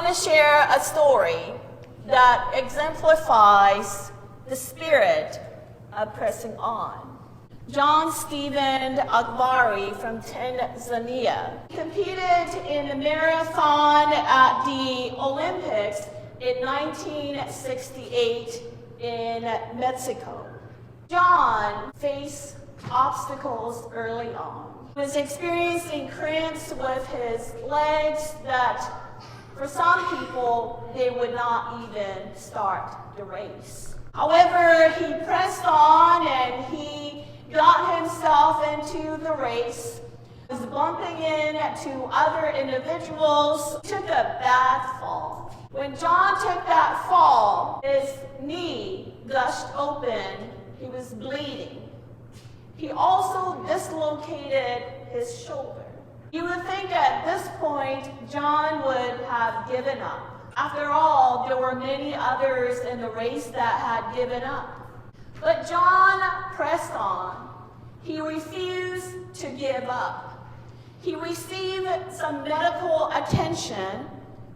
want to share a story that exemplifies the spirit of pressing on. John Stephen Akbari from Tanzania competed in the marathon at the Olympics in 1968 in Mexico. John faced obstacles early on. He was experiencing cramps with his legs that for some people, they would not even start the race. However, he pressed on and he got himself into the race. He was bumping into other individuals, took a bad fall. When John took that fall, his knee gushed open. He was bleeding. He also dislocated his shoulder. You would think at this point, John would have given up. After all, there were many others in the race that had given up. But John pressed on. He refused to give up. He received some medical attention,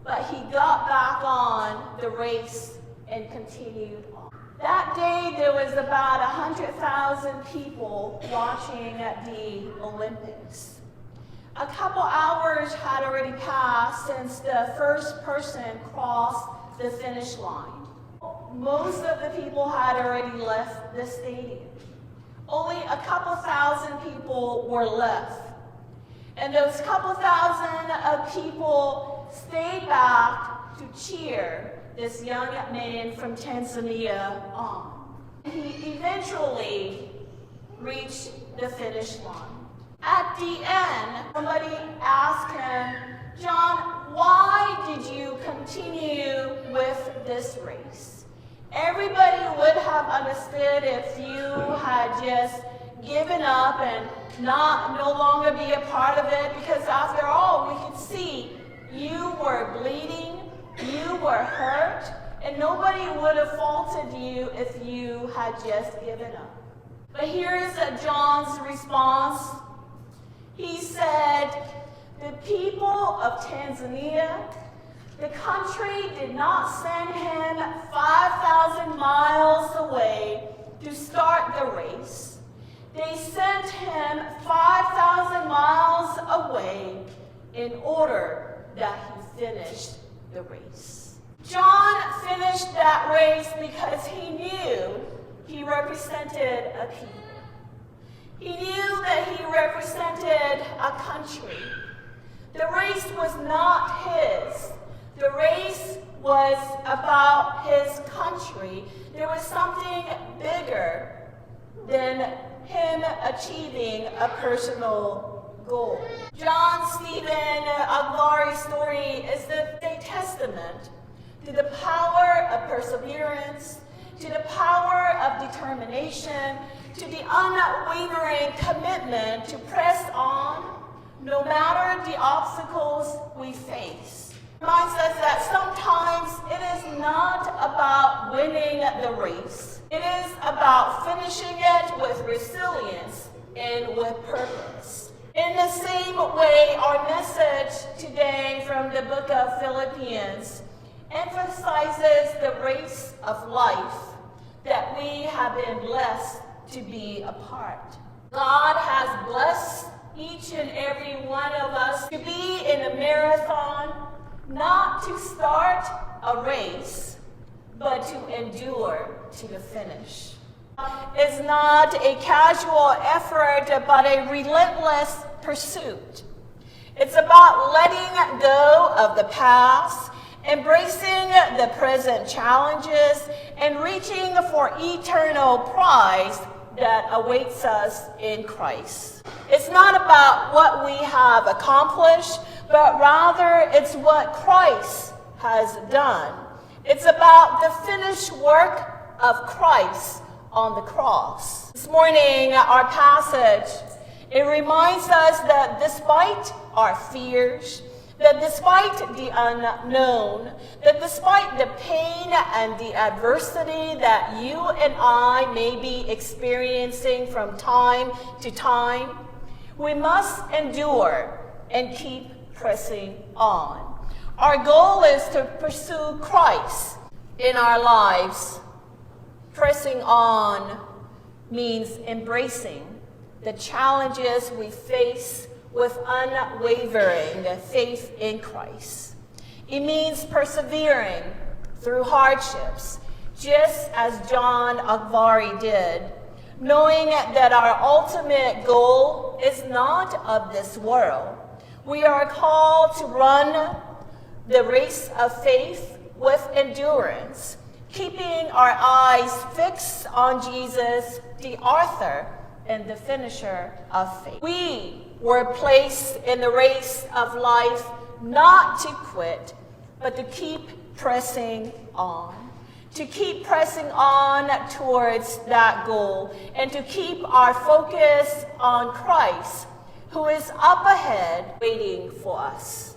but he got back on the race and continued on. That day, there was about 100,000 people watching the Olympics. A couple hours had already passed since the first person crossed the finish line. Most of the people had already left the stadium. Only a couple thousand people were left. And those couple thousand of people stayed back to cheer this young man from Tanzania on. He eventually reached the finish line. At the end, somebody asked him, "John, why did you continue with this race? Everybody would have understood if you had just given up and no longer be a part of it, because after all, we could see you were bleeding, you were hurt, and nobody would have faulted you if you had just given up." But here's John's response. He said, "The people of Tanzania, the country did not send him 5,000 miles away to start the race. They sent him 5,000 miles away in order that he finished the race." John finished that race because he knew he represented a people. He knew that he represented a country. The race was not his. The race was about his country. There was something bigger than him achieving a personal goal. John Stephen Akbari's story is a testament to the power of perseverance, to the power of determination, to the unwavering commitment to press on no matter the obstacles we face. It reminds us that sometimes it is not about winning the race. It is about finishing it with resilience and with purpose. In the same way, our message today from the book of Philippians emphasizes the race of life that we have been blessed to be a part. God has blessed each and every one of us to be in a marathon, not to start a race, but to endure to the finish. It's not a casual effort, but a relentless pursuit. It's about letting go of the past, embracing the present challenges, and reaching for eternal prize that awaits us in Christ. It's not about what we have accomplished, but rather it's what Christ has done. It's about the finished work of Christ on the cross. This morning, our passage, it reminds us that despite our fears, that despite the unknown, that despite the pain and the adversity that you and I may be experiencing from time to time, we must endure and keep pressing on. Our goal is to pursue Christ in our lives. Pressing on means embracing the challenges we face with unwavering faith in Christ. It means persevering through hardships, just as John Akvari did, knowing that our ultimate goal is not of this world. We are called to run the race of faith with endurance, keeping our eyes fixed on Jesus, the author and the finisher of faith. We were placed in the race of life not to quit, but to keep pressing on. To keep pressing on towards that goal, and to keep our focus on Christ, who is up ahead waiting for us.